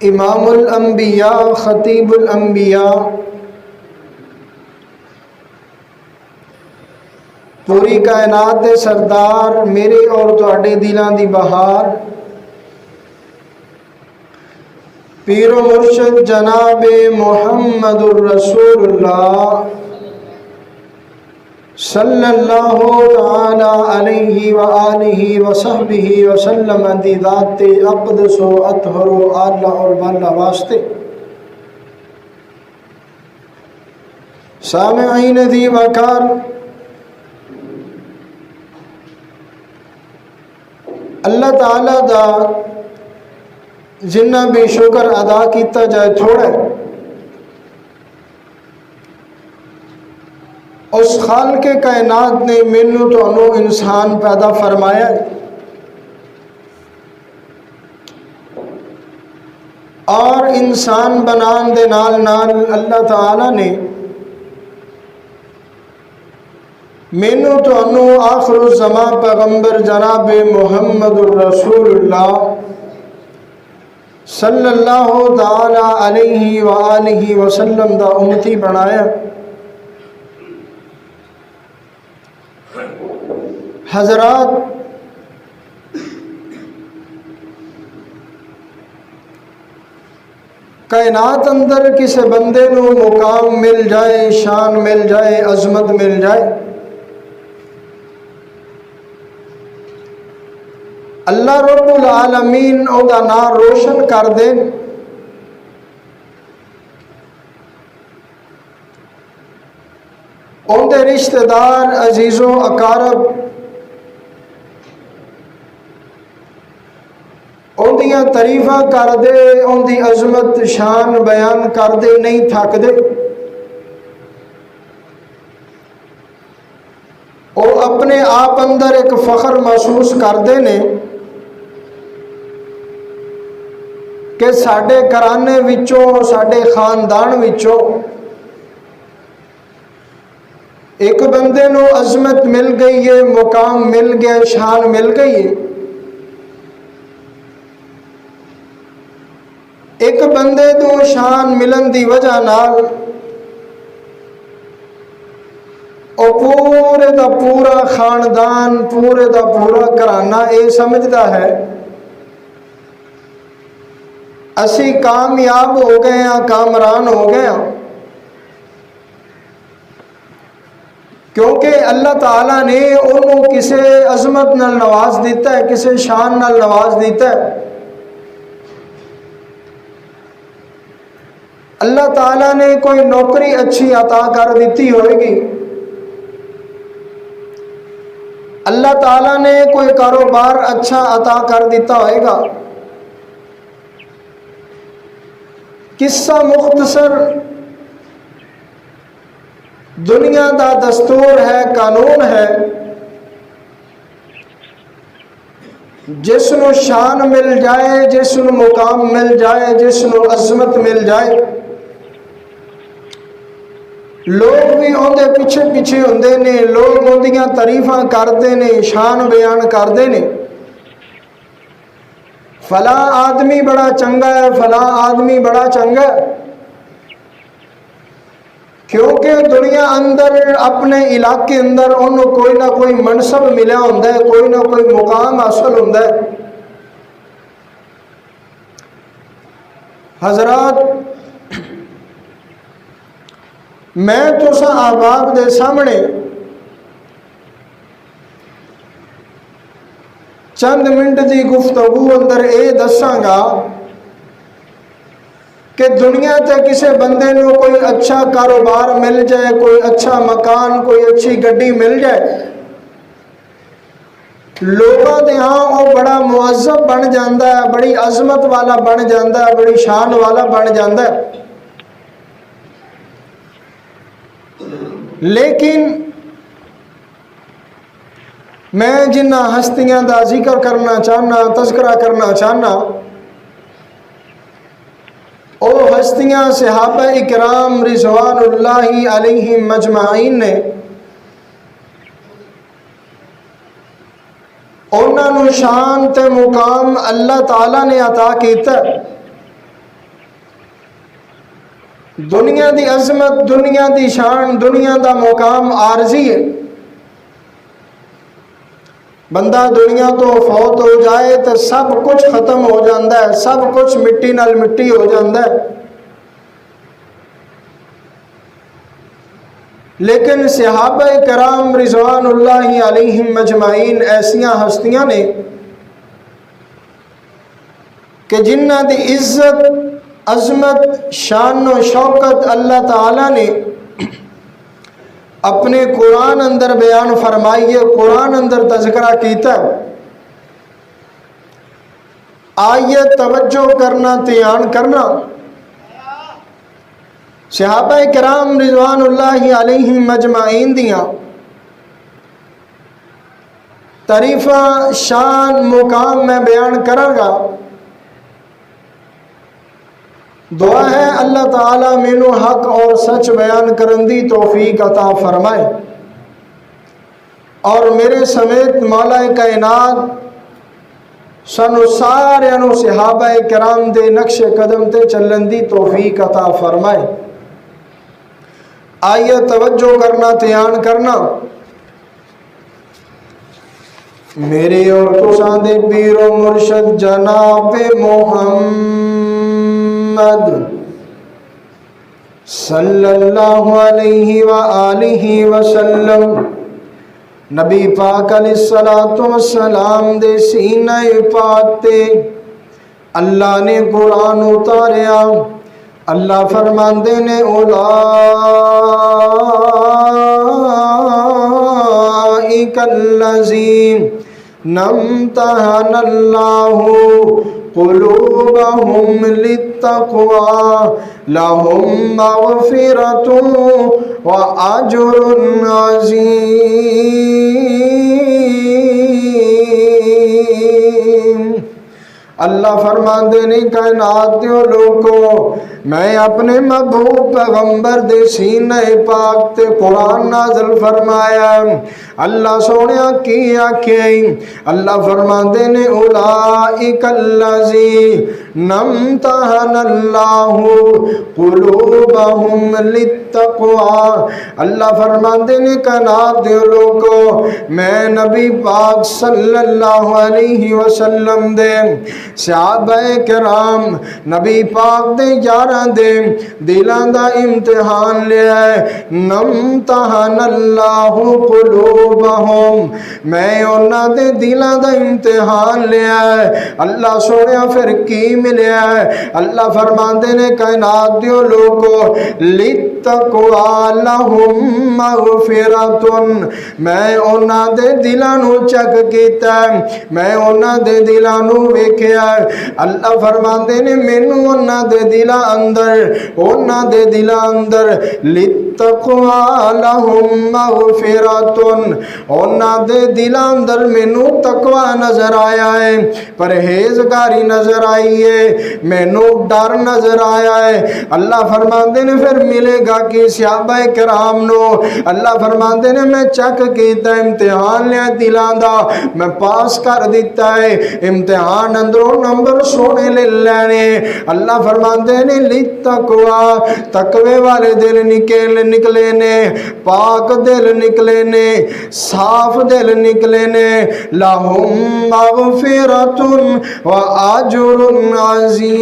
امام الانبیاء خطیب الانبیاء، پوری کائنات دے سردار، میرے اور تواڈے دلاں دی بہار، پیر و مرشد جناب محمد الرسول اللہ صلی اللہ تعالی علیہ وآلہ وصحبہ وسلم دی ذات اقدس و اطہر و اعلی اور بالا واسطے سامعین دی وقار، اللہ تعالی دا جنہ بھی شکر ادا کیتا جائے تھوڑا ہے۔ اس خالق کائنات نے مینوں تانوں انسان پیدا فرمایا ہے، اور انسان بنان دے نال نال اللہ تعالی نے مینوں تانوں آخر الزمان پیغمبر جناب محمد الرسول اللہ صلی اللہ تعالی علیہ وآلہ وسلم دا امتی بنایا۔ حضرات، کائنات اندر کسی بندے نو مقام مل جائے، شان مل جائے، عظمت مل جائے، اللہ رب العالمین او دا نام روشن کر دے، ان دے رشتہ دار، عزیز و اقارب ان دیاں تعریفاں کر دے، ان دی عظمت شان بیان کر دے، نہیں تھک دے۔ او اپنے آپ اندر ایک فخر محسوس کر دے نے کہ ساڈے گھرانے وچوں، ساڈے خاندان وچوں ایک بندے نو عظمت مل گئی ہے، مقام مل گیا، شان مل گئی ہے۔ ایک بندے تو شان ملن دی وجہ نال او پورے دا پورا خاندان، پورے دا پورا گھرانہ اے سمجھدا ہے اسی کامیاب ہو گئے ہیں، کامران ہو گئے ہیں، کیونکہ اللہ تعالیٰ نے انہوں کسے عظمت نال نواز دیتا ہے، کسے شان نال نواز دیتا ہے۔ اللہ تعالیٰ نے کوئی نوکری اچھی عطا کر دیتی ہوئے گی، اللہ تعالیٰ نے کوئی کاروبار اچھا عطا کر دیتا ہوئے گا۔ قصہ مختصر دنیا دا دستور ہے، قانون ہے، جس نو شان مل جائے، جس نو مقام مل جائے، جس نو عظمت مل جائے، لوگ بھی اندے پیچھے پیچھے ہوندے نے، لوگ اندیاں تعریفاں کردے نے، شان بیان کردے نے، فلاں آدمی بڑا چنگا ہے، فلاں آدمی بڑا چنگا ہے، کیونکہ دنیا اندر اپنے علاقے اندر انہوں کوئی نہ کوئی منصب ملیا ہوندہ ہے، کوئی نہ کوئی مقام حاصل ہوندہ ہے۔ حضرات، میں تساں احباب دے سامنے چند منٹ دی گفتگو اندر اے دساں گا کہ دنیا تے کسے بندے نو کوئی اچھا کاروبار مل جائے، کوئی اچھا مکان، کوئی اچھی گڈی مل جائے، لوگاں دے ہاں وہ بڑا معذب بن جاندہ ہے، بڑی عظمت والا بن جاندہ ہے، بڑی شان والا بن جاندہ ہے۔ لیکن میں جنہ ہستیاں دا ذکر کرنا چاہنا، تذکرہ کرنا چاہنا، او ہستیاں صحابہ اکرام رضوان اللہ علیہم مجمعین نے، انہاں نو شان تے مقام اللہ تعالیٰ نے عطا کیتا ہے۔ دنیا دی عظمت، دنیا دی شان، دنیا دا مقام عارضی ہے۔ بندہ دنیا تو فوت ہو جائے تو سب کچھ ختم ہو جاتا ہے، سب کچھ مٹی نال مٹی ہو جاتا ہے۔ لیکن صحابہ کرام رضوان اللہ علیہم اجمعین ایسیاں ہستیاں نے کہ جنہ دی عزت، عظمت، شان و شوکت اللہ تعالیٰ نے اپنے قرآن اندر بیان فرمائیے، قرآن اندر تذکرہ کیتا ہے۔ آئیے توجہ کرنا، دھیان کرنا۔ صحابہ کرام رضوان اللہ علیہم اجمعین دیاں تعریفہ، شان، مقام میں بیان کراں گا۔ دعا ہے اللہ تعالیٰ مینوں حق اور سچ بیان کرن دی توفیق عطا فرمائے، اور میرے سمیت مولا کائنات سانو سارے نو صحابہ کرام دے نقش قدم تے چلن دی توفیق عطا فرمائے۔ آئیے توجہ کرنا، دھیان کرنا۔ میرے اور تساں دے پیر و مرشد جناب محمد صلی اللہ علیہ وآلہ وسلم، نبی پاک علیہ الصلوۃ والسلام دے سینہ پاک تے اللہ نے قرآن اتاریا۔ اللہ فرماندے نے اولئک الذین امتحن اللہ قلوبہم للتقوی لہم مغفرۃ واجر عظیم۔ اللہ فرماندے نے کائنات دیو لوگو، میں اپنے محبوب پیغمبر دے سینہ پاک تے قرآن نازل فرمایا۔ اللہ سونیا کی آکھیں، اللہ فرماندے نے اولئک الذین امتحن اللہ قلوبہم للتقوی۔ اللہ فرماندے نے کائنات دیو لوگو، میں نبی پاک صلی اللہ علیہ وسلم دے صحابہ کرام، نبی پاک دے یاراں دے دلاں دا امتحان لیا ہے۔ نمتحن اللہ قلوبہم، میں انہاں دے دلاں دا امتحان لیا ہے۔ اللہ سونیا پھر کی ملیا ہے؟ اللہ فرماندے نے کائنات دیو لوگو، لِلتَّقْوَى لَهُمْ مَغْفِرَةٌ، میں انہاں دے دلاں نو چک کیتا ہے، میں انہاں دے دلاں نو ویکھیا ہے۔ اللہ فرماندے نے مینوں انہاں دے دلاں اندر، انہاں دے دلاں اندر لِلتَّقْوَى لَهُمْ مَغْفِرَةٌ، انہاں دے دلاں اندر مینوں تقوی نظر آیا ہے، پرہیزگاری نظر آئی ہے، مینوں ڈر نظر آیا ہے۔ اللہ فرماندے نے پھر ملے گا کہ صحابہ کرام نو اللہ فرماندے نے میں چک کیتا امتحان لیا دلاں دا، میں پاس کر دیتا ہے امتحان اندروں نمبر سونے لے لینے۔ اللہ فرماندے نے لِلتَّقْوَى، تقوی والے دل نکلے نے، پاک دل نکلے نے، صاف دل نکلے نے، لَهُمْ مَغْفِرَةٌ وَأَجْرٌ عَظِيمٌ۔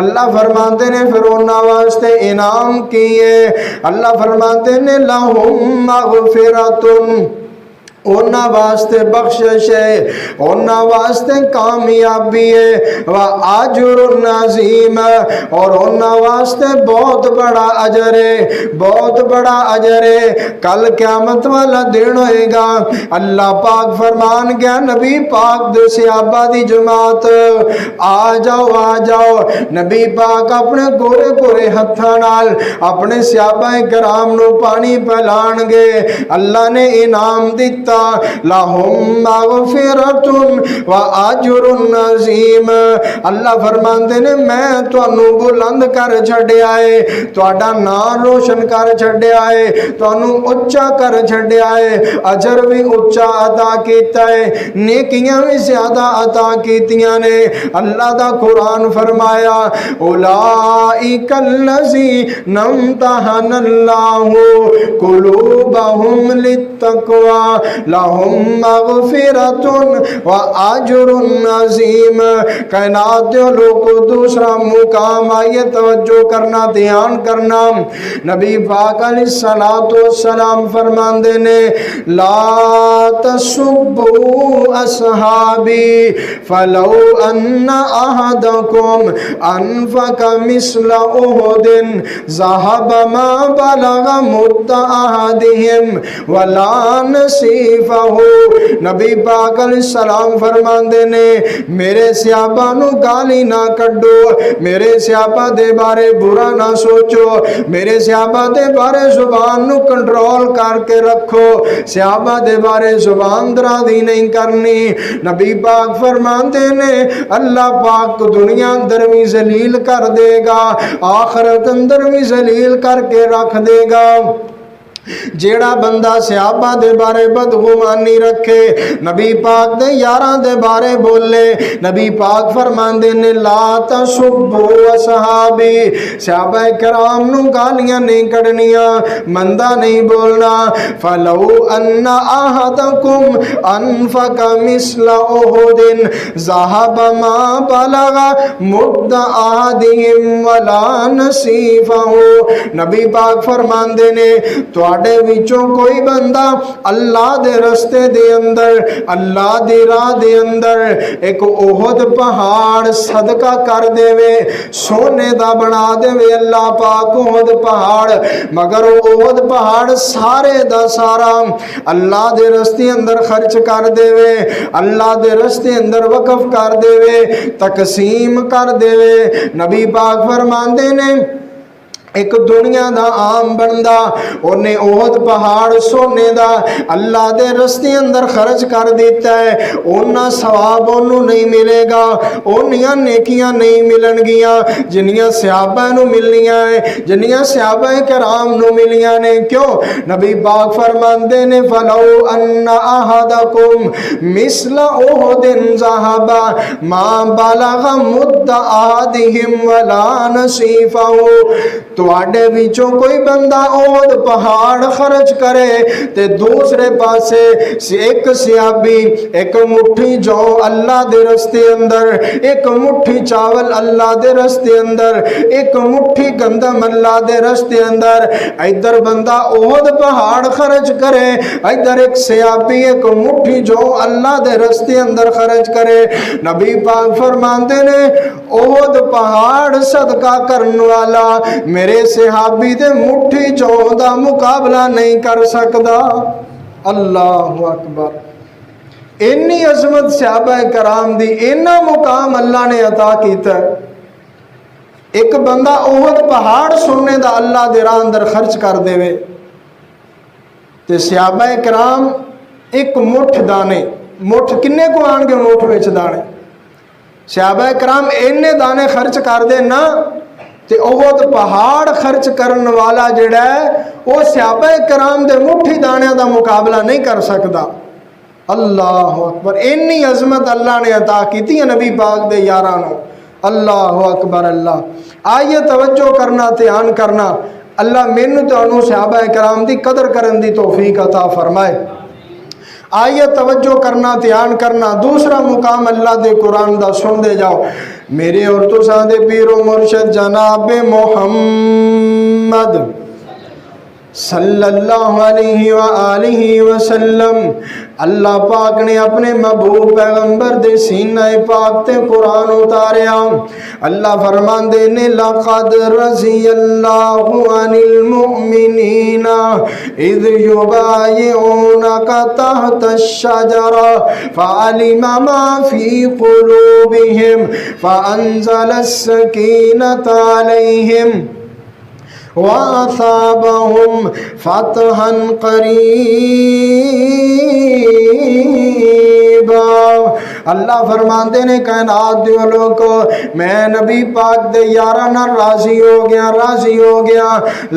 اللہ فرماتے نے پھر انہاں واسطے انعام کیے۔ اللہ فرماتے نے لَهُمْ مَغْفِرَةٌ، انہاں واسطے بخشش ہے، انہاں واسطے کامیابی ہے، وَأَجْرٌ عَظِيمٌ، اور انہاں واسطے بہت بڑا اجر ہے، بہت بڑا اجر ہے۔ کل قیامت والا دن ہوئے گا، اللہ پاک فرمان گیا نبی پاک دے صحابہ دی جماعت، آ جاؤ آ جاؤ۔ نبی پاک اپنے گورے گورے ہتھاں نال اپنے صحابہ کرام نو پانی پلان گے۔ اللہ نے انعام دیتا لہم مغفرۃ واجر عظیم۔ اللہ فرماندے نے میں تانوں بلند کر چھڈیا ہے، تہاڈا نام روشن کر چھڈیا ہے، تانوں اچا کر چھڈیا ہے، اجر بھی اچا عطا کیتا ہے، نیکیاں بھی زیادہ عطا کیتیاں نے۔ اللہ دا قرآن فرمایا اولئک الذین امتحن اللہ قلوبہم للتقوی لہم مغفرۃ واجر عظیم۔ کائنات لوگوں دوسرا مقام آئیے توجہ کرنا، دھیان کرنا۔ نبی پاک علیہ السلام فرماندے نے لا تسبوا اصحابی فلو ان احدکم انفق مثل احد ذهب ما بلغ مد احدهم ولا نصیفہ۔ نبی پاک علیہ السلام فرماندے نے میرے صحابہ نو گالی نہ کڈو، میرے صحابہ دے بارے برا نہ سوچو، میرے صحابہ دے بارے زبان نو کنٹرول کر کے رکھو، صحابہ دے بارے زبان درازی نہیں کرنی۔ نبی پاک فرماندے نے اللہ پاک دنیا اندر بھی ذلیل کر دے گا، آخرت اندر بھی ذلیل کر کے رکھ دے گا۔ جیڑا بندہ صحابہ دے بارے بدگمانی رکھے، نبی پاک دے یاراں دے بارے بولے، نبی پاک فرماندے نے لا تسبوا اصحابی، صحابہ کرام نو گالیاں نہیں کڈنیاں، مندہ نہیں بولنا۔ فلو ان احدکم انفق مثل احد ذهب ما بلغ مد احدهم ولا نصیفہ۔ نبی پاک فرماندے نے تواڈے وچوں کوئی بندہ اللہ دے رستے دے اندر، اللہ دی راہ دے اندر ایک احد پہاڑ صدقہ کر دے وے، سونے دا بنا دے وے اللہ پاک احد پہاڑ، مگر احد پہاڑ سارے دا سارا اللہ دے رستے اندر خرچ کر دے وے، اللہ دے رستے اندر وقف کر دے وے، تقسیم کر دے وے، نبی پاک فرماندے نے ایک دنیا دا عام بندہ انہیں احد پہاڑ سونے دا اللہ دے رستے اندر خرچ کر دیتا ہے، انہاں ثواب انہوں نہیں ملے گا، انہاں نیکیاں نہیں ملن گیاں جنیاں صحابہ نو ملنیاں ہیں، جنیاں صحابہ کرام نو ملیاں نے۔ کیوں؟ نبی پاک فرماندے نے فلو ان احدکم مثل احد ذهب ما بلغ مد احدهم ولا نصیفہ۔ تواڈے وچوں کوئی بندہ احد پہاڑ خرچ کرے تے دوسرے پاسے ایک صحابی ایک مٹھی جو اللہ دے رستے اندر، ایک مٹھی چاول اللہ دے رستے اندر، ایک مٹھی گندم اللہ دے رستے اندر، ادھر بندہ احد پہاڑ خرچ کرے، ادھر ایک صحابی ایک مٹھی جو اللہ دے رستے اندر خرچ کرے، نبی پاک فرماندے نے احد پہاڑ صدقہ کرن والا میرے صحابی دے مٹھی جو دا مقابلہ نہیں کر سکدا۔ اللہ اکبر، انی عظمت صحابہ کرام دی، اینا مقام اللہ نے عطا کیتا ہے۔ ایک بندہ احد پہاڑ سننے دا اللہ دے راہ اندر خرچ کر دے وے تے صحابہ کرام ایک مٹھ دانے، مٹھ کنے کو آن گے مٹھ وچ دانے، صحابہ کرام اینے دانے خرچ کر دے نا تے احد پہاڑ خرچ کرن والا جڑا ہے وہ صحابہ کرام دے مٹھی دانے دا مقابلہ نہیں کر سکتا۔ اللہ اکبر، انی عظمت اللہ نے عطا کیتی ہے نبی پاک دے یارانو۔ اللہ اکبر، اللہ آئیے توجہ کرنا، دھیان کرنا، اللہ مینوں تانوں صحابہ کرام دی قدر کرن دی توفیق عطا فرمائے۔ آئیے توجہ کرنا، دھیان کرنا، دوسرا مقام اللہ دے قرآن دا سن دے جاؤ۔ میرے اور تساں دے پیر و مرشد جناب محمد صلی اللہ علیہ وآلہ وسلم، اللہ پاک نے اپنے محبوب پیغمبر دے سینہ پاک تے قرآن اتاریا۔ اللہ فرماندے نے لقد رضی اللہ عن المؤمنین اذ یبایعونک تحت الشجرہ فعلم ما فی قلوبہم فانزل السکینۃ علیہم وَأَثَابَهُمْ فَتْحًا قَرِيبًا۔ اللہ فرماندے نے کائنات دیو لوگو میں نبی پاک دے یارانا راضی ہو گیا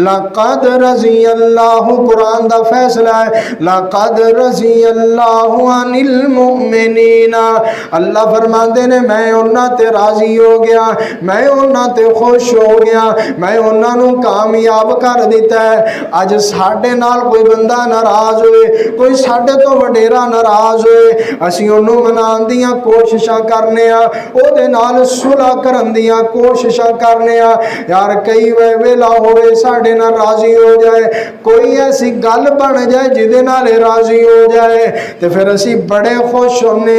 لقد رضی اللہ، قرآن دا فیصلہ ہے، لقد رضی اللہ عن المؤمنین، اللہ فرماندے نے میں انہاں تے راضی ہو گیا، میں انہاں تے خوش ہو گیا، میں انہاں نو کامیاب کر دیتا ہے۔ اج ساڈے نال کوئی بندہ ناراض ہوئے، کوئی ساڈے تو وڈیرا ناراض ہوئے، اسی انہوں منان دیاں کوششاں کرنے او دے نال صلح کرن دیاں کوششاں کرنے یار کئی ویلا ہوئے ساڈے نال راضی ہو جائے، کوئی ایسی گل بن جائے جدے نال راضی ہو جائے تے پھر اسی بڑے خوش ہونے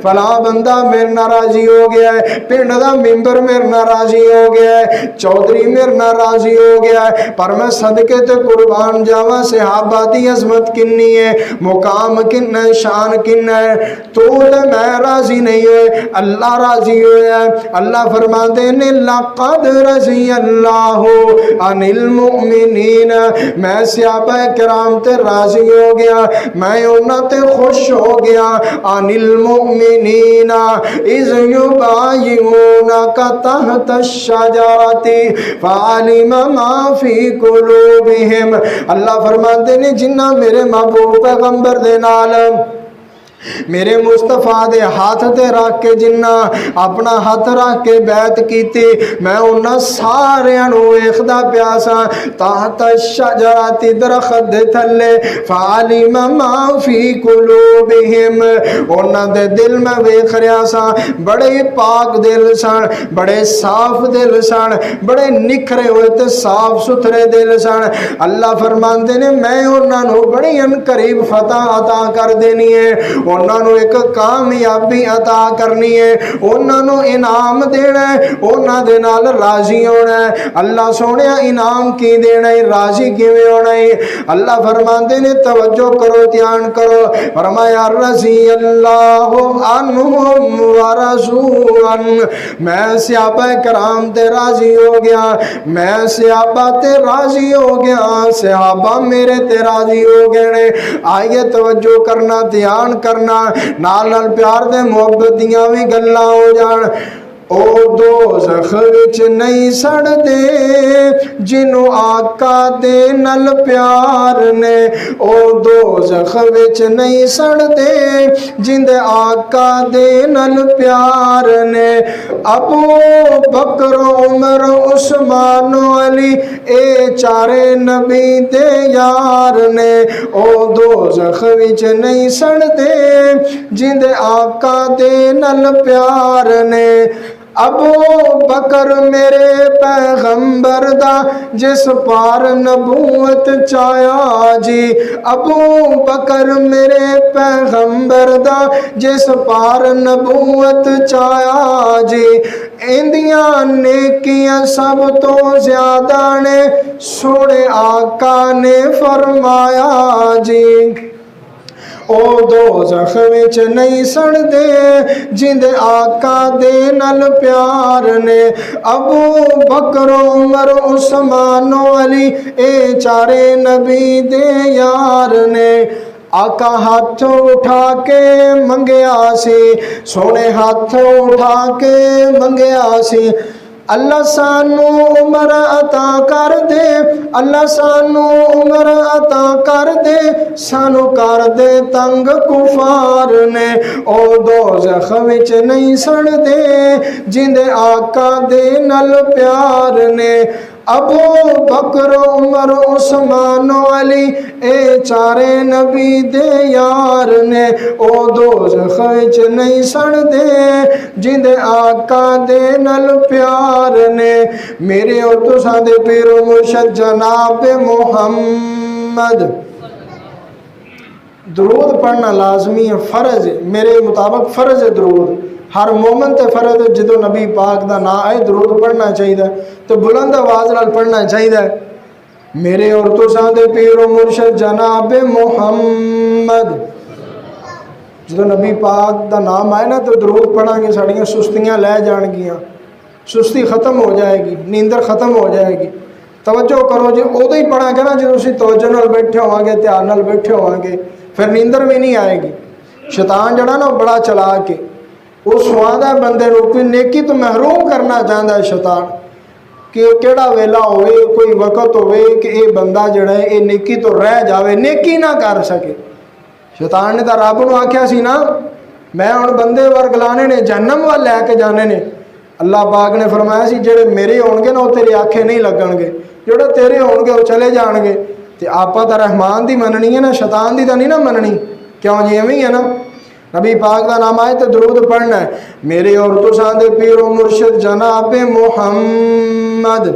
فلاں بندہ میرے نال راضی ہو گیا ہے، پنڈ دا ممبر میرے نال راضی ہو گیا ہے، چودھری میرے نال راضی ہو گیا ہے۔ پر میں صدقے تے قربان جاواں صحابہ دی عظمت کنی ہے، مقام کن ہے، شان کن ہے، تو میں راضی نہیں ہوئے، اللہ راضی ہویا ہے۔ اللہ فرماتے ہیں لقد رضی اللہ عن المؤمنین، میں صحابہ کرام تے راضی ہو گیا، میں انہاں تے خوش ہو گیا، عن المؤمنین اذ یبایعونک تحت الشجرۃ فعلم ما فی قلوبہم، اللہ فرماتے ہیں جنہ میرے محبوب پیغمبر دے نال میرے مصطفیٰ دے ہاتھ تے رکھ کے جنہ اپنا ہاتھ رکھ کے بیعت کیتی، میں انہاں سارے انو ویکھدا پیاسا تحت الشجرۃ درخت دے تھلے، فعلم ما فی قلوبہم، انہاں دے دل میں ویکھ رہا سا، بڑے پاک دل سن، بڑے صاف دل سن، بڑے نکھرے ہوئے تے صاف ستھرے دل سن۔ اللہ فرماندے نے میں انہاں نو بڑی ان قریب فتح عطا کر دینی ہے، انہاں نو ایک کامیابی عطا کرنی ہے، انہاں نو انعام دینا ہے، انہاں دے نال راضی ہونا ہے۔ اللہ سونے انعام کی دینا ہے، راضی کیویں ہونا ہے؟ اللہ فرماندے نے توجہ کرو، دھیان کرو، فرمایا رضی اللہ عنہم ورضوا، میں صحابہ کرام تے راضی ہو گیا، میں صحابہ تے راضی ہو گیا، صحابہ میرے تے راضی ہو گئے۔ آئیے توجہ کرنا، دھیان کرنا، نال نال پیار دے محبت دیاں بھی گلاں ہو جان۔ او دوزخ وچ نہیں سڑ دے جنوں آقا دے نال پیار نے، او دوزخ وچ نہیں سڑ دے جندے آقا دے نال پیار نے، ابو بکر عمر عثمان علی اے چارے نبی دے یار نے، او دوزخ وچ نہیں سڑ دے جندے آقا دے نال پیار نے، ابو بکر میرے پیغمبر دا جس پار نبوت چایا جی، ابو بکر میرے پیغمبر دا جس پار نبوت چایا جی، اندیاں نیکیاں سب تو زیادہ نے سونے آقا نے فرمایا جی، او دوزخ وچ نہیں سڑ دے جندے آقا دے نال پیار نے، ابو بکر عمر عثمان علی اے چارے نبی دے یار نے۔ آقا ہاتھ اٹھا کے منگیا سی، سونے ہاتھ اٹھا کے منگیا سی، اللہ سانو عمر عطا کر دے، اللہ سانو عمر عطا کر دے، سانو کر دے تنگ کفار نے، او دوزخ وچ نہیں سڑ دے جندے آقا دے نال پیار نے، ابو بکر عمر عثمان علی اے چارے نبی دے یار نے، او دوزخ وچ نہیں سڑ دے جندے آقا دے نال پیار نے۔ میرے اور تساں دے پیر و مرشد جناب محمد درود پڑھنا لازمی ہے، فرض ہے، میرے مطابق فرض ہے درود، ہر مومن تے فرض ہے جدو نبی پاک دا نا آئے درود پڑھنا چاہیے تو بلند آواز نال پڑھنا چاہیے۔ میرے اور تساں دے پیر و مرشد جناب محمد، جدو نبی پاک دا نام آئے نا تو درود پڑھاں گے، ساڑیاں سستیاں لے جان گیاں، سستی ختم ہو جائے گی، نیندر ختم ہو جائے گی۔ توجہ کرو جی، ادو ہی پڑھا گے نا جب تسی توجہ نال بیٹھے ہو گے، دھیان نال بیٹھے ہو گے، پھر نیندر بھی نہیں آئے گی۔ شیطان جڑا نا بڑا چلا کے وہ سواندا ہے بندے نو، کوئی نیکی تو محروم کرنا چاہتا ہے شیطان، کہ کیڑا ویلا ہوئے، کوئی وقت ہوئے کہ یہ بندہ جڑا ہے یہ نیکی تو رہ جاوے، نیکی نہ کر سکے۔ شیطان نے تو رب نو آکھیا سی نا میں ہن بندے ورگ لانے نے، جہنم وال لے کے جانے نے۔ اللہ پاک نے فرمایا سی جڑے میرے ہون گے نا وہ تیرے آکھے نہیں لگن گے، جڑے تیرے ہون گے وہ چلے جان گے۔ تے آپا تو رحمان دی مننی ہے نا، شیطان دی تو نہیں نا مننی، کیوں جی ایویں ہی ہے نا۔ نبی پاک کا نام آئے تو درود پڑھنا ہے، میرے اور تساں دے پیر و مرشد جناب محمد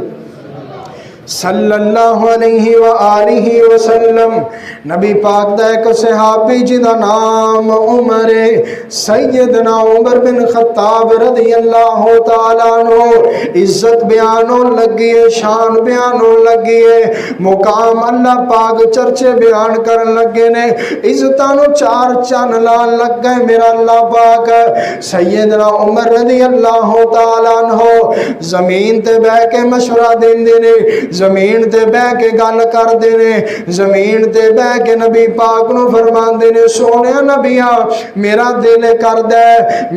صلی اللہ علیہ وآلہ وسلم۔ نبی پاک دا ایک صحابی جدا نام عمر، سیدنا عمر بن خطاب رضی اللہ تعالیٰ عنہ، عزت بیانوں لگی ہے، شان بیانوں لگی ہے، مقام اللہ پاک چرچے بیان کرن لگے نے، عزتانوں چار چان لان لگ گئے میرا اللہ پاک۔ سیدنا عمر رضی اللہ تعالیٰ عنہ زمین تے بہ کے مشورہ دین دینے، زمین تے بہ کے گل کر دینے، زمین تے بہ کے نبی پاک نو فرمان دینے، سونے نبیاں میرا دل کر دے،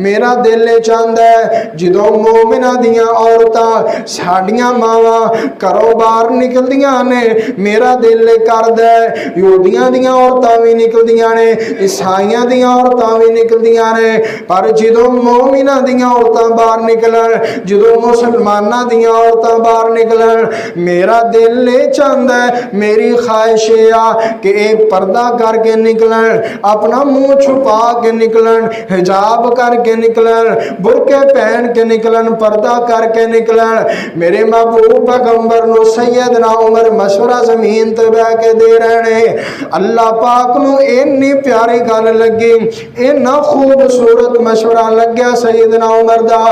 میرا دل چاہد ہے جدو مومنہ دیاں عورتاں ساڑیاں ماواں کرو باہر نکل دیاں نے، میرا دل کر دے یہودیاں دیاں عورتاں بھی نکل دیاں نے، عیسائیاں دیاں عورتاں بھی نکل دیاں نے، پر جدو مومنہ دیاں عورتاں باہر نکلن، جدو مسلمانہ دیاں عورتاں باہر نکلن، میرا دل لے چاہد ہے، میری خواہش ہے کہ ایک پردہ کر کے نکلن، اپنا منہ چھپا کے نکلن، حجاب کر کے نکلن، برقع پہن کے نکلن، پردہ کر کے نکلن۔ میرے محبوب پیغمبر نو سیدنا عمر مشورہ زمین تے بہ کے دے رہے ہیں۔ اللہ پاک نو اتنی پیاری گل لگی، اتنا خوبصورت مشورہ لگیا سیدنا عمر دا،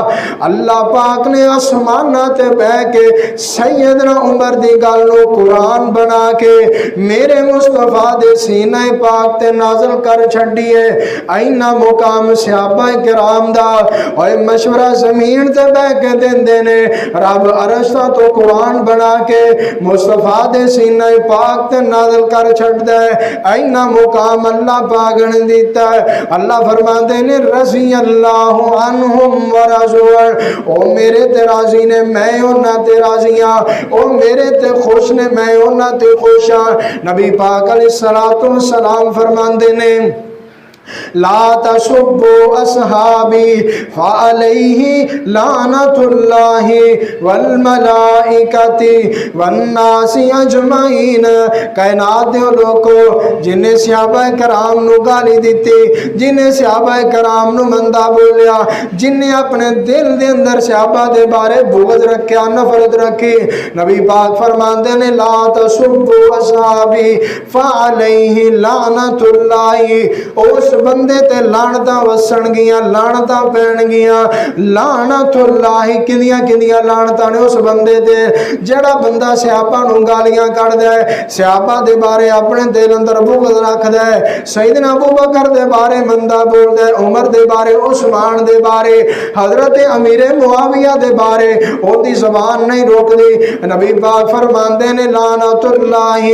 اللہ پاک نے آسمانہ تے بہ کے سیدنا عمر دی گل نو قرآن بنا کے میرے مصطفیٰ دے سینہ پاک تے نازل کر چھڑیے۔ اینا مقام صحابہ کرام دا اور مشورہ زمین تے بہ کے دین دینے، رب عرشتہ تو قرآن بنا کے مصطفیٰ دے سینہ پاک تے نازل کر چھڑ دے۔ اینا مقام اللہ پاک نے دیتا ہے۔ اللہ فرمان دینے رضی اللہ عنہم ورضوان، او میرے تے راضی نے، میں انہاں تے راضیاں، او میرے تے خوش نے، میں انہاں تے خوشاں۔ نبی پاک علیہ السلام فرمان دینے لا تسبوا اصحابی فعلیہ لعنت اللہ والملائکۃ والناس اجمعین۔ کائنات دے لوگو جنہیں صحابہ کرام نو گالی دیتی، جنہیں صحابہ کرام نو مندہ بولیا، جنہیں اپنے دل دے اندر صحابہ دے بارے بغض رکھیا، نفرت رکھی، نبی پاک فرمان دے نے لا تسبوا اصحابی فعلیہ لعنت اللہ۔ اس بندے تے لعنتاں وسن گیاں، لعنتاں پین گیاں، لعنت اللہ کدیاں کدیاں لعنتاں نے اس بندے تے جڑا بندہ صحابہ نو گالیاں کر دے، صحابہ دے بارے اپنے دل اندر بغض رکھ دے، سیدنا ابوبکر دے بارے مندہ بول دے، عمر دے بارے، عثمان دے بارے، حضرت امیر معاویہ دے بارے او دی زبان نہیں روک دی، نبی پاک فرمان دے نے لعنت اللہ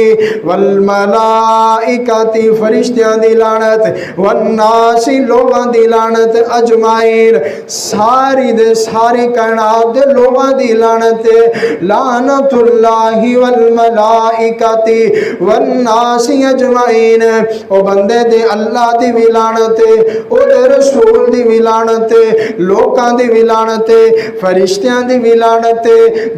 والملائکۃ فرشتیاں دی لعنت، والناس لوگاں دی لعنت اجمعین، ساری دے ساری کائنات دے لوگاں دی لعنت، لعنت اللہ والملائکۃ والناس اجمعین۔ او بندے دے اللہ دی بھی لعنت، او دے رسول دی بھی لعنت، لوکاں دی بھی لعنت، فرشتیاں دی بھی لعنت۔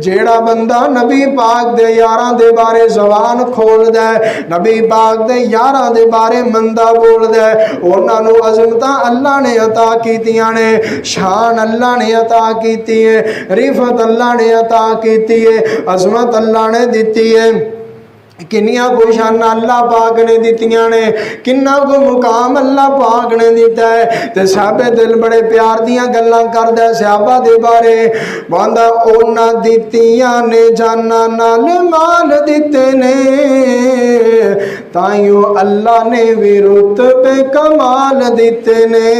جیڑا بندہ نبی پاک دے یاراں دے بارے زبان کھول دے، نبی پاک دے یاراں دے بارے مندہ بول دے، انہاں نو عظمتاں اللہ نے عطا کیتیاں نے، شان اللہ نے عطا کیتی ہے، رفعت اللہ نے عطا کیتی ہے، عظمت اللہ نے دیتی ہے۔ کنیاں کو شان اللہ پاک نے دیتیاں نے، کنہ کو مقام اللہ پاک نے دیتا ہے۔ تے صحابہ دل بڑے پیار دیاں گلاں کردے صحابہ دے بارے، باندا اونا دیتیاں نے جانا نال مال دیتے نے، تائیوں اللہ نے بھی رتبے کمال دیتے نے۔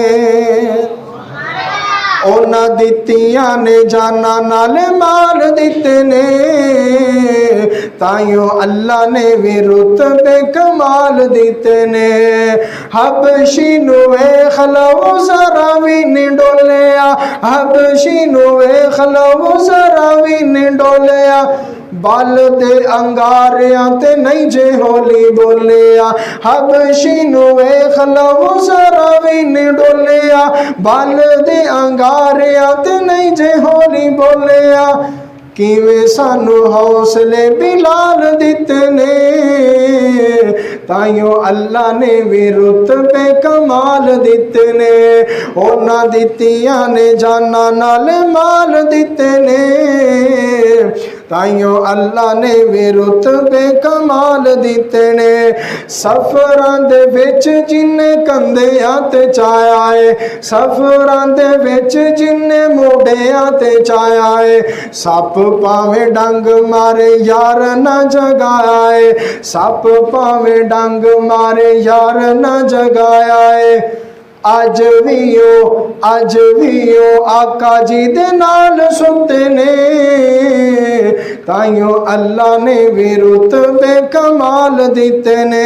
ਉਹਨਾਂ ਦਿੱਤੀਆਂ ਨੇ ਜਾਨਾਂ ਨਾਲ ਮਾਲ ਦਿੱਤੇ ਨੇ ਤਾਈਓ ਅੱਲਾ ਨੇ ਵੀ ਰੁਤਬੇ ਕਮਾਲ ਦਿੱਤੇ ਨੇ ਹਬਸ਼ੀ ਨੂੰ ਵੇਖ ਲਓ ਜ਼ਰਾ ਵੀ ਨੀ ਡੋਲਿਆ ਹਬਸ਼ੀ ਨੂੰ ਵੇਖ ਲਓ ਜ਼ਰਾ ਵੀ ਨੀ ਡੋਲਿਆ ਬਲ ਦੇ ਅੰਗਾਰਿਆਂ ਤੇ ਨਹੀਂ ਜੇ ਹੋਲੀ ਬੋਲਿਆ ਹਬਸ਼ੀ ਨੂੰ ਵੇਖ ਲਓ ਜ਼ਰਾ ਵੀ ਨੀ ਡੋਲਿਆ ਬਲ ਦੇ ਅੰਗਾਰਿਆਂ ਤੇ ਨਹੀਂ ਜੇ ਹੋਲੀ ਬੋਲਿਆ ਕਿਵੇਂ ਸਾਨੂੰ ਹੌਸਲੇ ਬਿਲਾਲ ਦਿੱਤੇ ਨੇ ਤਾਈਓ ਅੱਲਾ ਨੇ ਵੀ ਰੁਤਬੇ ਕਮਾਲ ਦਿੱਤੇ ਨੇ ਉਹਨਾਂ ਦਿੱਤੀਆਂ ਨੇ ਜਾਨਾਂ ਨਾਲ ਮਾਲ ਦਿੱਤੇ ਨੇ ਤਾਈਓ ਅੱਲਾ ਨੇ ਵੀ ਰੁਤਬੇ ਕਮਾਲ ਦਿੱਤੇ ਨੇ ਸਫਰਾਂ ਦੇ ਵਿੱਚ ਜਿੰਨੇ ਕੰਧਿਆਂ ਤੇ ਚਾਇਆ ਏ ਸਫਰਾਂ ਦੇ ਵਿੱਚ ਜਿੰਨੇ ਮੋਢਿਆਂ ਤੇ ਚਾਇਆ ਏ ਸੱਪ ਭਾਵੇਂ ਡੰਗ ਮਾਰੇ ਯਾਰ ਨਾ ਜਗਾਇਆ ਏ ਸੱਪ ਭਾਵੇਂ ਡੰਗ ਮਾਰੇ ਯਾਰ ਨਾ ਜਗਾਇਆ ਏ ਅੱਜ ਵੀ ਉਹ ਆਕਾ ਜੀ ਦੇ ਨਾਲ ਸੁੱਤੇ ਨੇ ਤਾਈਓ ਅੱਲਾ ਨੇ ਵੀ ਰੁਤਬੇ ਕਮਾਲ ਦਿੱਤੇ ਨੇ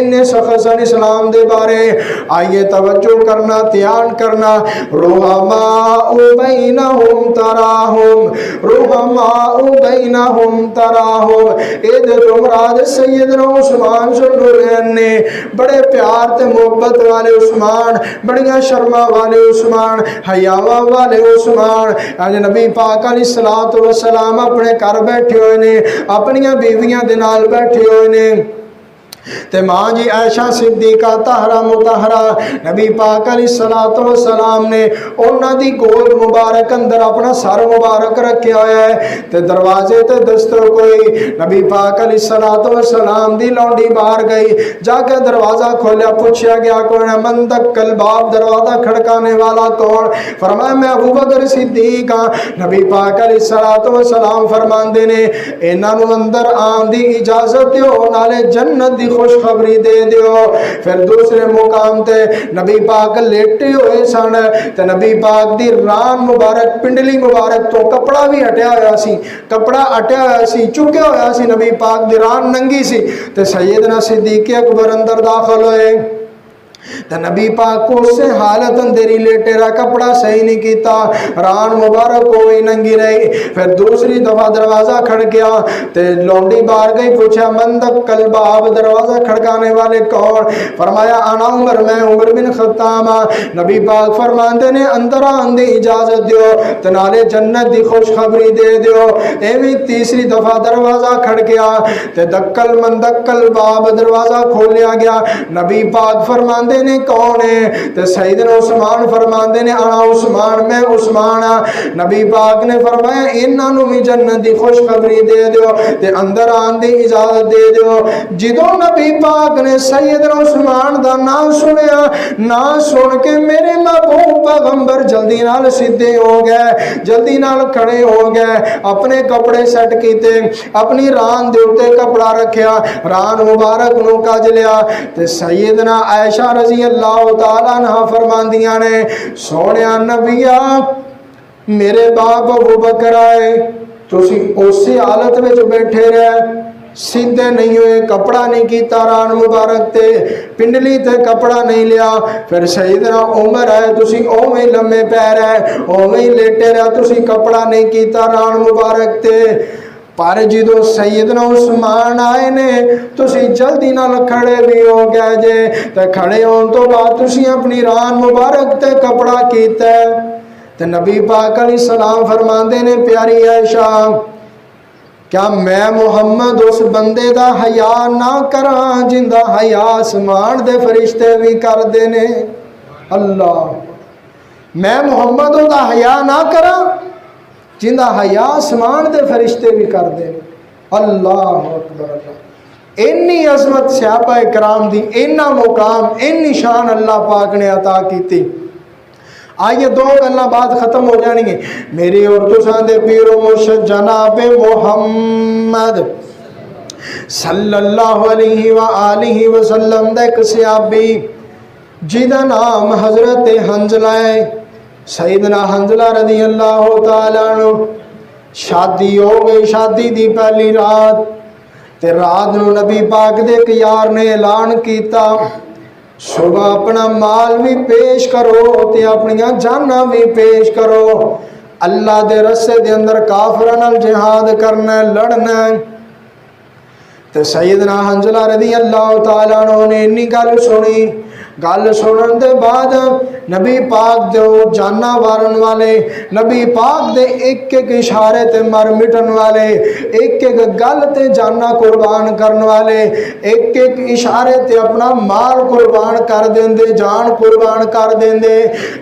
انہیں سخت سن اسلام دے بارے. آئیے توجہ کرنا, دھیان کرنا. رحماء بینہم تراہم, رحماء بینہم تراہم. اے جو مراد سیدنا عثمان ذوالنورین نے, بڑے پیار تے محبت والے عثمان, بڑیاں شرما والے عثمان, حیاواں والے عثمان. آج نبی پاک علیہ الصلوۃ والسلام اپنے گھر بیٹھے ہوئے نے, اپنیاں بیویاں دے نال بیٹھے ہوئے نے. تے ماں جی عائشہ صدیقہ طاہرہ مطہرہ, نبی پاک علیہ الصلوۃ والسلام نے انہاں دی گود مبارک اندر اپنا سر مبارک رکھیا ہوا ہے. تے دروازے تے دستر کوئی, نبی پاک علیہ الصلوۃ والسلام دی لونڈی باہر گئی, جا کے دروازہ کھولیا, پوچھا گیا کون ہے؟ من دقل باب, دروازہ کھڑکانے والا کون؟ فرمایا میں ابو بکر صدیق ہاں. نبی پاک علیہ الصلوۃ والسلام فرماندے نے انہاں نوں اندر آن دی اجازت دیو, نالے جنت دی خوشخبری دے دیو. پھر دوسرے مقام تے نبی پاک لیٹے ہوئے سن, تے نبی پاک دی ران مبارک, پنڈلی مبارک تو کپڑا بھی ہٹیا ہوا سی, کپڑا ہٹیا ہوا سی, چکیا ہوا سی. نبی پاک دی ران ننگی سی. تے سیدنا صدیق اکبر اندر داخل ہوئے, تے نبی پاک کو اس سے حالت اندری لیٹے رہا, کپڑا صحیح نہیں کیتا, ران مبارک ہوئی ننگی رہی. پھر دوسری دفعہ دروازہ کھڑ گیا, تے لونڈی باہر گئی, پوچھا من دقل باب, دروازہ کھڑکانے والے کون؟ فرمایا انا عمر, میں عمر بن خطاب. نبی پاک فرماندے نے اندر آن دی اجازت دیو, تے نالے جنت دی خوشخبری دے دیو. ایویں تیسری دفعہ دروازہ کھڑ گیا, تے دقل من دقل باب, دروازہ کھولیا گیا. نبی پاک فرماندے نے کون ہے؟ تے سیدنا عثمان فرماندے نے انا عثمان, میں عثمان. نبی پاک نے فرمایا انہاں نوں بھی جنت دی خوشخبری دے دیو, تے اندر آن دی اجازت دے دیو. جدوں نبی پاک نے سیدنا عثمان دا نام سنیا, نام سن کے میرے محبوب پیغمبر جلدی نال سیدھے ہو گئے, جلدی نال کھڑے ہو گئے, اپنے کپڑے سیٹ کیتے, اپنی ران دے اوتے کپڑا رکھیا, ران مبارک نو کج لیا. تے سیدنا عائشہ رضی اللہ تعالیٰ عنہ فرماندیاں نے سونیا نبیا میرے باپ ابو بکر آئے, تسی اسی حالت میں جو بیٹھے رہے, سیدھے نہیں ہوئے, کپڑا نہیں کیتا ران مبارک تے, پنڈلی تے کپڑا نہیں لیا. پھر سیدنا عمر آئے, تسی اوویں لمے پے رہے, اوویں لیٹے رہے, تسی کپڑا نہیں کیتا ران مبارک تے. پر جدو سیدنا عثمان آئے نے, تسی جلدی نال کھڑے بھی ہو گئے جے, تے کھڑے ہون تو بعد تسی اپنی ران مبارک تے کپڑا کیتا ہے. تے نبی پاک علیہ السلام فرماندے نے پیاری عائشہ, کیا میں محمد اس بندے دا حیا نہ کراں جندا حیا آسمان دے فرشتے بھی کر دے نے؟ اللہ, میں محمد دا حیا نہ کراں جندا حیا آسمان دے فرشتے بھی کر دے. اللہ اکبر. اینی عظمت صحابہ کرام دی, اینا مقام, اینی شان اللہ پاک نے عطا کیتی. آئیے دو گلاں بعد ختم ہو جانی گے. میری اور تساں دے پیر و مرشد جناب محمد صلی اللہ علیہ وآلہ وسلم دا ایک صحابی جیدہ نام حضرت حنظلہ ہے, سیدنا حنظلہ رضی اللہ تعالیٰ عنہ. شادی ہو گئی, شادی دی پہلی رات, تے رات نو نبی پاک دے ایک یار نے اعلان کیتا, صبح اپنا مال بھی پیش کرو تے اپنی جاناں بھی پیش کرو, اللہ دے رستے دے اندر کافراں نال جہاد کرنا ہے, لڑنا ہے. تے سیدنا حنظلہ رضی اللہ تعالیٰ عنہ نے انی گل سنی, گل سنن دے بعد نبی پاک دے جانا وارن والے, نبی پاک دے ایک ایک اشارے تے مر مٹن والے, ایک ایک گل تے جانا قربان کرن والے, ایک ایک اشارے تے اپنا مال قربان کر دیندے, جان قربان کر دیندے.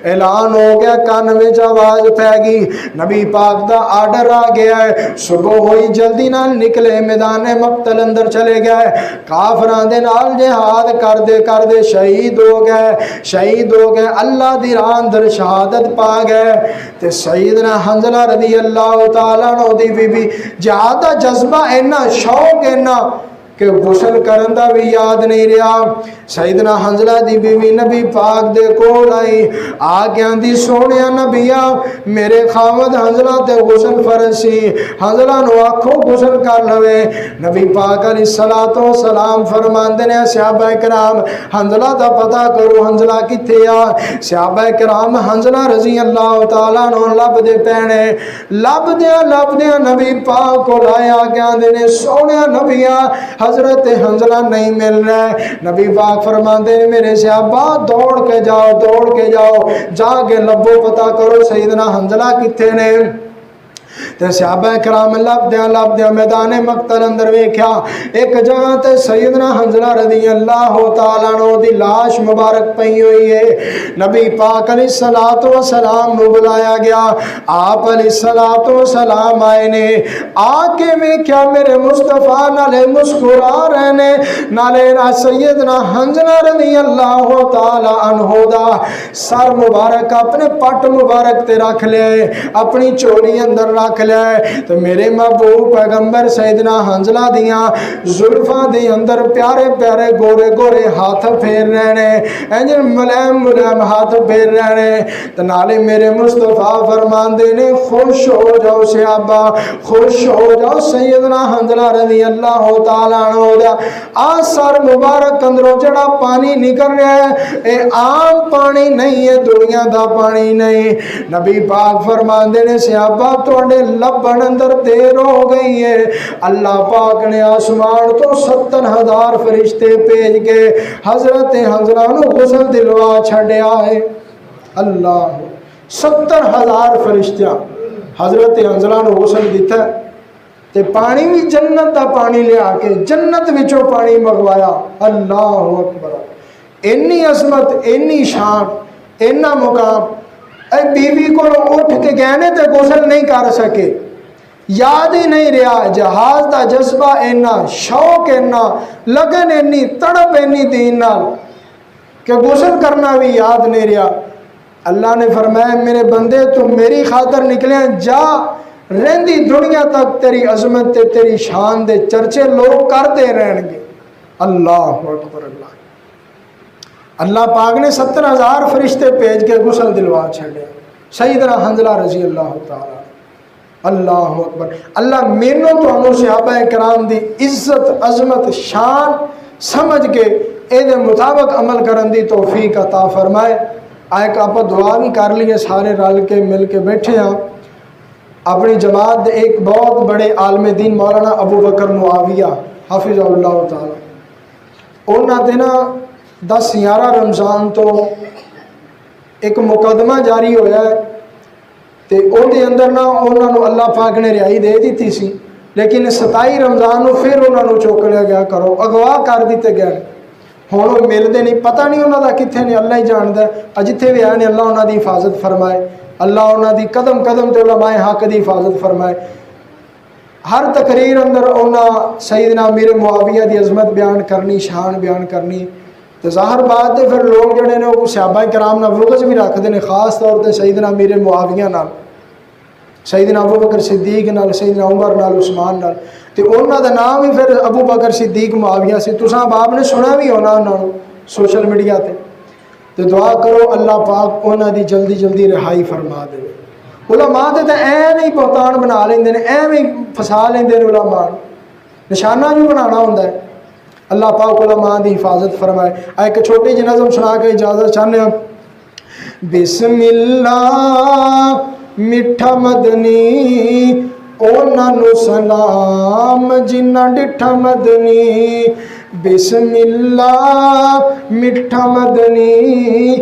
اعلان ہو گیا, کان وچ آواز پہ گئی, نبی پاک دا آرڈر آ گیا ہے. صبح ہوئی, جلدی نال نکلے, میدان مقتل اندر چلے گئے, کافراں دے نال جہاد کر دے شہید ہو گئے, شہید ہو گئے, اللہ دی راہ اندر شہادت پا گئے. تے سیدنا حنظلہ رضی اللہ تعالیٰ عنہ دی بی بی جہاد دا جذبہ اینا, شوق اینا, کہ غسل کرن دا بھی یاد نہیں رہا۔ سیدنا حنزلہ دی بیوی نبی پاک دے کول آئی، آ کے آندی سونیا نبیا میرے خاوند حنزلہ تے غسل فرض سی، حنزلہ نو آکھو غسل کر لوے۔ نبی پاک علیہ الصلوۃ والسلام فرماندے نے صحابہ کرام حنزلہ دا پتہ کرو حنزلہ کتے آ۔ صحابہ کرام حنزلہ رضی اللہ تعالیٰ عنہ لب دے پینے، لب دیا نبی پاک کو لایا کے آندے نے سونیا نبیا حضرت حنزلہ نہیں مل رہا ہے۔ نبی پاک فرماندے نے میرے صحابہ دوڑ کے جاؤ جا کے لبو پتہ کرو سیدنا حنزلہ کتے نے۔ تے صحابہ کرام لب دیا میدان مقتل اندر ویکھیا ایک جگہ تے سیدنا حنزلہ رضی اللہ تعالیٰ عنہ دی لاش مبارک پئی ہوئی ہے۔ نبی پاک علیہ الصلوۃ والسلام نو بلایا گیا، آپ علیہ الصلوۃ والسلام آئے نے، آ کے ویکھیا میرے مصطفیٰ نالے مسکرا رہے نے، نالے سیدنا حنزلہ رضی اللہ تعالیٰ عنہ دا سر مبارک اپنے پٹ مبارک تے رکھ لے، اپنی چولی اندر رکھ لے۔ تو میرے محبوب پیغمبر سیدنا حنزلہ دیاں زلفاں دے اندر پیارے پیارے گورے گورے ہاتھ پھیر رہے نے، انجر ملائم ملائم ہاتھ پھیر رہے نے۔ تو نالے میرے مصطفیٰ فرماندے نے خوش ہو جاؤ صحابہ، خوش ہو جاؤ سیدنا حنزلہ رضی اللہ تعالیٰ عنہ دا آثار مبارک اندروں جڑا پانی نکل رہا ہے اے عام پانی نہیں ہے، دنیا دا پانی نہیں۔ نبی پاک فرماندے نے صحابہ توڑے لبن اندر دیر ہو گئی ہے، اللہ پاک نے آسمان تو 70,000 فرشتے بھیج کے حضرت حنزلہ نو غسل دلوا چھڑیا ہے۔ اللہ 70,000 فرشتیاں حضرت حنزلہ نو غسل دیتا ہے تے پانی بھی جنت دا پانی لیا کے جنت وچوں پانی منگوایا۔ اللہ اکبر، اینی عظمت، اینی شان، اینا مقام۔ اے بی بی کو اٹھ کے گہنے تے غسل نہیں کر سکے، یاد ہی نہیں رہا، جہاز دا جذبہ اینا، شوق اینا، لگن اینی، تڑپ اینی دین نال کہ غسل کرنا بھی یاد نہیں رہا۔ اللہ نے فرمایا میرے بندے تم میری خاطر نکلے جا، رہندی دنیا تک تیری عظمت تے تیری شان دے چرچے لوگ کرتے رہن گے۔ اللہ اکبر، اللہ پاک نے 70,000 فرشتے بھیج کے غسل دلوا چھڑے سیدنا حنزلہ رضی اللہ تعالیٰ۔ اللہ اکبر، اللہ مینوں تو صحابہ کرام دی عزت عظمت شان سمجھ کے اے دے مطابق عمل کرن دی توفیق عطا فرمائے۔ آئے آپ دعا بھی کر لیے، سارے رل کے مل کے بیٹھے ہیں۔ اپنی جماعت دے ایک بہت بڑے عالم دین مولانا ابو بکر معاویہ حافظ اللہ تعالیٰ، انہاں دے نا 10/11 رمضان تو ایک مقدمہ جاری ہویا ہے تے او دے اندر نا انہاں نو اللہ پاک نے رہائی دے دیتی سی، لیکن 27 رمضان نو پھر انہاں نو چوک لیا گیا، کرو اغوا کر دیتے گئے، ہن وہ ملدے نہیں، پتہ نہیں انہاں دا کتھے نے، اللہ ہی جاندا ہے۔ جتھے بھی آئے نے اللہ انہاں دی حفاظت فرمائے، اللہ انہاں دی قدم قدم تے علماء حق دی حفاظت فرمائے۔ ہر تقریر اندر انہاں سیدنا امیر معاویہ دی عظمت بیان کرنی، شان بیان کرنی، تو ظاہر بات ہے پھر لوگ جڑے نے وہ صحابہ کرام نال بغض بھی رکھتے ہیں، خاص طور تے سیدنا امیر معاویہ نال، سیدنا ابو بکر صدیق نال، سیدنا عمر نال، عثمان نال، تے انہاں دا نام بھی پھر ابو بکر صدیق معاویہ سے تساں باپ نے سنا بھی ہونا انہاں نوں سوشل میڈیا تے۔ تو دعا کرو اللہ پاک انہاں دی جلدی جلدی رہائی فرما دے۔ علماء تے ایویں ہی بہتان بنا لیندے نے، ایویں فسا لیندے نے علماء، نشانہ جو بنانا ہوندا ہے۔ اللہ پاک علماء دی حفاظت فرمائے۔ ایک چھوٹی جی نظم سنا کے اجازت چاہنے ہیں۔ بسم اللہ میٹھا مدنی اونا نو سلام جنہ ڈٹھا مدنی، بسم اللہ میٹھا مدنی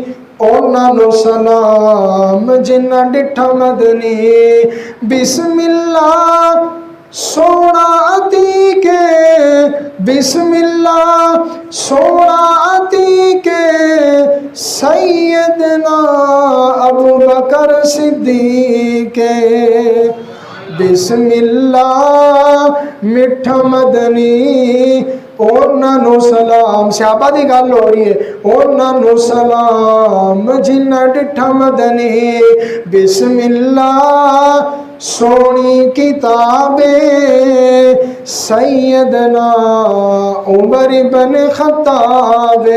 اونا نو سلام جنہ ڈٹھا مدنی، بسم اللہ سونا عتی کے، بسم اللہ سونا عتی کے سیدنا ابو بکر صدیق، بسم اللہ میٹھا مدنی اونا نو سلام، صحابہ دی گل ہو رہی ہے، اونا نو سلام جنہ ڈٹھا مدنی، بسم اللہ سونی کتابیں سیدنا عمر بن خطاب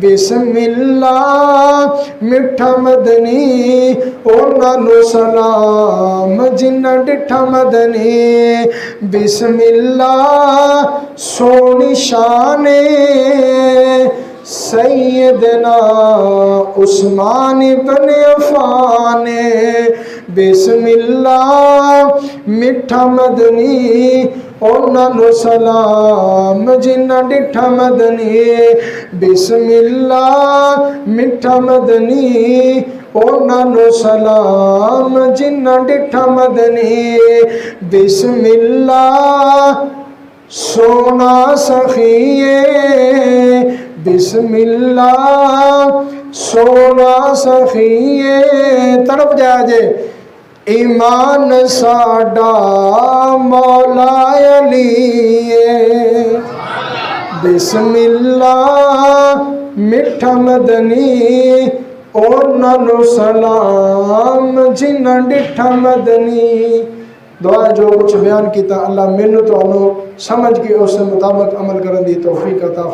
بسم اللہ مٹھا مدنی اونا نو سلام جنہ ڈٹھا مدنی بسم اللہ سونی شان سیدنا عثمان بن عفان بسم اللہ مٹھا مدنی اونا نو سلام جنہ ڈٹھا مدنی بسم اللہ مٹھا مدنی اونا نو سلام جنہ ڈٹھا مدنی بسم اللہ سونا سخیے بسم اللہ سونا سخیے تڑپ جائے ایمان ساڈا مولا علی بسم اللہ مٹھا مدنی اونا نو سلام جنہ ڈٹھا مدنی. دعا جو کچھ بیان کیتا اللہ مینوں تو سمجھ کے اس مطابق عمل کرن دی توفیق عطا